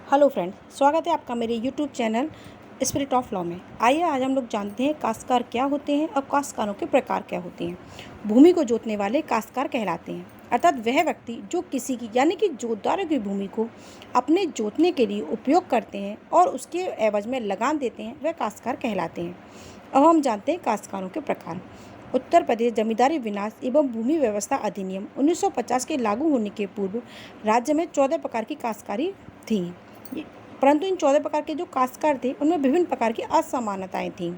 Hello friends, स्वागत है आपका मेरे YouTube channel spirit of law में। आइए आज हम लोग जानते हैं काश्तकार क्या होते हैं और काश्तकारों के प्रकार क्या होते हैं। भूमि को जोतने वाले काश्तकार कहलाते हैं, अर्थात वह व्यक्ति जो किसी की यानी कि जोतदारों की भूमि को अपने जोतने के लिए उपयोग करते हैं और उसके एवज में लगान देते हैं, वह काश्तकार कहलाते हैं। अब हम जानते हैं काश्तकारों के प्रकार। उत्तर प्रदेश जमींदारी विनाश एवं भूमि व्यवस्था अधिनियम 1950 के लागू होने के पूर्व राज्य में 14 प्रकार की काश्तकारी थी, परंतु इन 14 प्रकार के जो काश्तकार थे उनमें विभिन्न प्रकार की असमानताएं थीं,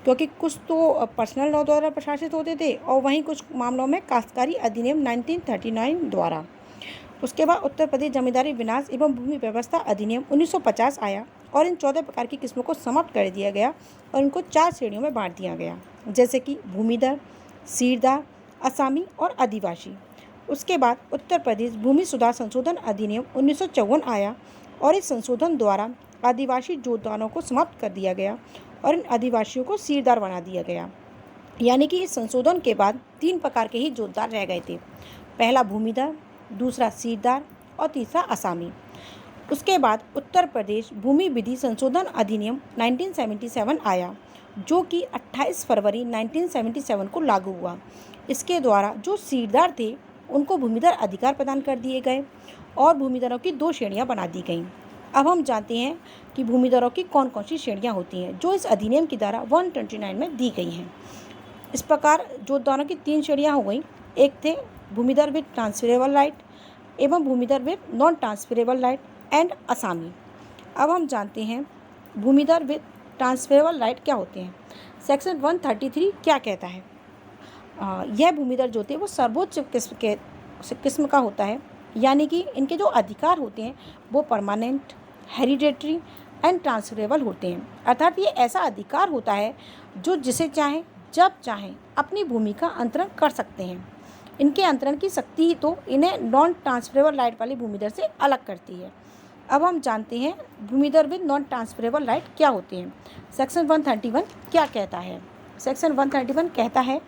क्योंकि कुछ तो पर्सनल लॉ द्वारा प्रशासित होते थे और वहीं कुछ मामलों में काश्तकारी अधिनियम 1939 द्वारा। उसके बाद उत्तर प्रदेश जमींदारी विनाश एवं भूमि व्यवस्था अधिनियम 1950 आया और इन 14 प्रकार की किस्मों को समाप्त कर दिया गया और इनको 4 श्रेणियों में बांट दिया गया, जैसे कि भूमिदर, सीरदार, असामी और आदिवासी। उसके बाद उत्तर प्रदेश भूमि सुधार संशोधन अधिनियम 1954 आया और इस संशोधन द्वारा आदिवासी जोतदारों को समाप्त कर दिया गया और इन आदिवासियों को सीरदार बना दिया गया। यानी कि इस संशोधन के बाद 3 प्रकार के ही जोतदार रह गए थे, पहला भूमिदर, दूसरा सीरदार और तीसरा असामी। उसके बाद उत्तर प्रदेश भूमि विधि संशोधन अधिनियम 1977 आया, जो कि 28 फरवरी 1977 को लागू हुआ। इसके द्वारा जो सीरदार थे उनको भूमिदर अधिकार प्रदान कर दिए गए और भूमिदरों की 2 श्रेणियां बना दी गईं। अब हम जानते हैं कि भूमिदरों की कौन कौन सी श्रेणियां होती हैं जो इस अधिनियम की धारा 129 में दी गई हैं। इस प्रकार जोतदारों की 3 श्रेणियां हो गई। एक थे भूमिदर विद ट्रांसफरेबल राइट एवं bhumidhar with non transferable right and asami. अब हम जानते हैं भूमिदर विद ट्रांसफरेबल राइट क्या होते हैं। सेक्शन 133 क्या कहता है। यह भूमिदर जो थे वो सर्वोच्च किस्म का होता है, यानी कि इनके जो अधिकार होते हैं वो परमानेंट, हेरिडेटरी एंड ट्रांसफरेबल होते हैं। अर्थात ये ऐसा अधिकार होता है जो जिसे चाहें जब चाहें अपनी भूमि का अंतरण कर सकते हैं। इनके अंतरण की शक्ति ही तो इन्हें नॉन ट्रांसफरेबल राइट वाली भूमिदर से अलग करती है। अब हम जानते हैं भूमिदर विद नॉन ट्रांसफरेबल राइट क्या होते हैं। सेक्शन 131 क्या कहता है। सेक्शन 131 कहता है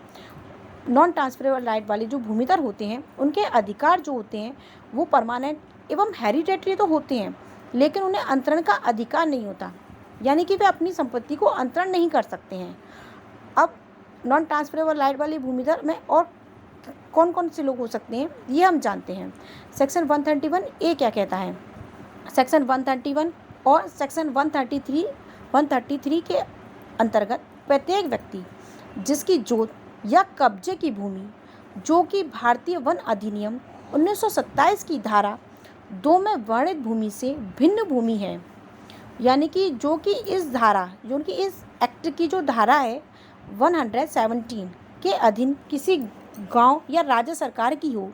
नॉन ट्रांसफरेबल राइट वाले जो भूमिदर होते हैं उनके अधिकार जो होते हैं वो परमानेंट एवं हेरिडेटरी तो होते हैं, लेकिन उन्हें अंतरण का अधिकार नहीं होता, यानी कि वे अपनी संपत्ति को अंतरण नहीं कर सकते हैं। अब नॉन ट्रांसफरेबल राइट वाले भूमिदर में और कौन कौन से लोग हो सकते हैं ये हम जानते हैं। सेक्शन 131 ए क्या कहता है। सेक्शन 131 और सेक्शन 133 के अंतर्गत प्रत्येक व्यक्ति जिसकी जोत या कब्जे की भूमि जो कि भारतीय वन अधिनियम 1927 की धारा 2 में वर्णित भूमि से भिन्न भूमि है, यानी कि जो कि इस धारा जो कि इस एक्ट की जो धारा है 117 के अधीन किसी गांव या राज्य सरकार की हो,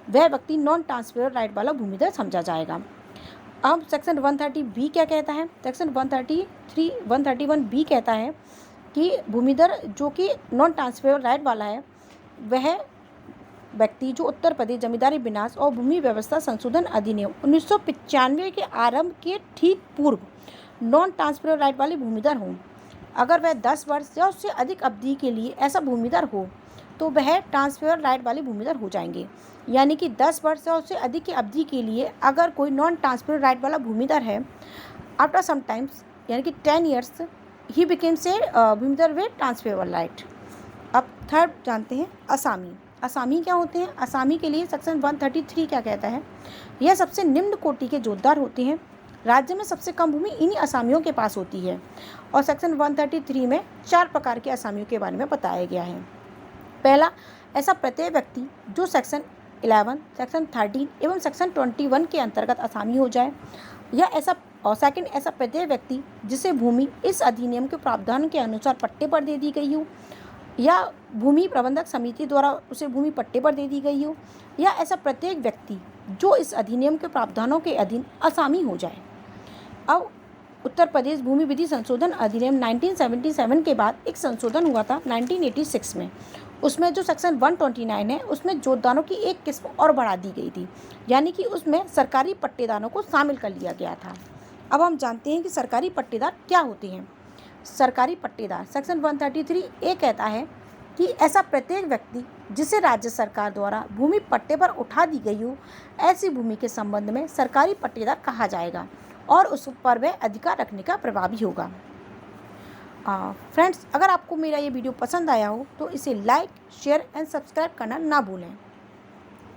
वह व्यक्ति नॉन ट्रांसफरेबल राइट वाला भूमिदर समझा जाएगा। अब सेक्शन 130 बी क्या कहता है। सेक्शन 131 बी कहता है कि भूमिदर जो कि नॉन ट्रांसफरेबल राइट वाला है वह व्यक्ति जो उत्तर प्रदेश जमींदारी विनाश और भूमि व्यवस्था संशोधन अधिनियम 1995 के आरंभ के ठीक पूर्व नॉन ट्रांसफरेबल राइट वाले भूमिदर हों। अगर वह 10 वर्ष या उससे अधिक अवधि के लिए ऐसा भूमिदर हो तो वह ट्रांसफरेबल राइट वाले भूमिदर हो जाएंगे। यानी कि 10 वर्ष या उससे अधिक की अवधि के लिए अगर कोई नॉन ट्रांसफरेबल राइट वाला भूमिदर है, आफ्टर सम टाइम्स यानी कि 10 years he becomes a bhumidhar with transferable right. अब थर्ड जानते हैं असामी। असामी क्या होते हैं। असामी के लिए सेक्शन 133 क्या कहता है। यह सबसे निम्न कोटि के जोतदार होते हैं। राज्य में सबसे कम भूमि इन्हीं असामियों के पास होती है और सेक्शन 133 में 4 प्रकार के असामियों के बारे में बताया गया है। पहला, ऐसा प्रत्येक व्यक्ति जो सेक्शन 11, सेक्शन 13 एवं सेक्शन 21 के अंतर्गत असामी हो जाए, या ऐसा और सेकंड, ऐसा प्रत्येक व्यक्ति जिसे भूमि इस अधिनियम के प्रावधान के अनुसार पट्टे पर दे दी गई हो या भूमि प्रबंधक समिति द्वारा उसे भूमि पट्टे पर दे दी गई हो, या ऐसा प्रत्येक व्यक्ति जो इस अधिनियम के प्रावधानों के अधीन असामी हो जाए। अब उत्तर प्रदेश भूमि विधि संशोधन अधिनियम 1977 के बाद एक संशोधन हुआ था 1986 में। उसमें जो सेक्शन 129 है उसमें जोतदारों की एक किस्म और बढ़ा दी गई थी, यानी कि उसमें सरकारी पट्टेदारों को शामिल कर लिया गया था। अब हम जानते हैं कि सरकारी पट्टेदार क्या होते हैं। सरकारी पट्टेदार सेक्शन 133 ए कहता है कि ऐसा प्रत्येक व्यक्ति जिसे राज्य सरकार द्वारा भूमि पट्टे पर उठा दी गई हो, ऐसी भूमि के संबंध में सरकारी पट्टेदार कहा जाएगा और उस पर वह अधिकार रखने का प्रभावी होगा। फ्रेंड्स, अगर आपको मेरा ये वीडियो पसंद आया हो तो इसे लाइक, शेयर एंड सब्सक्राइब करना ना भूलें।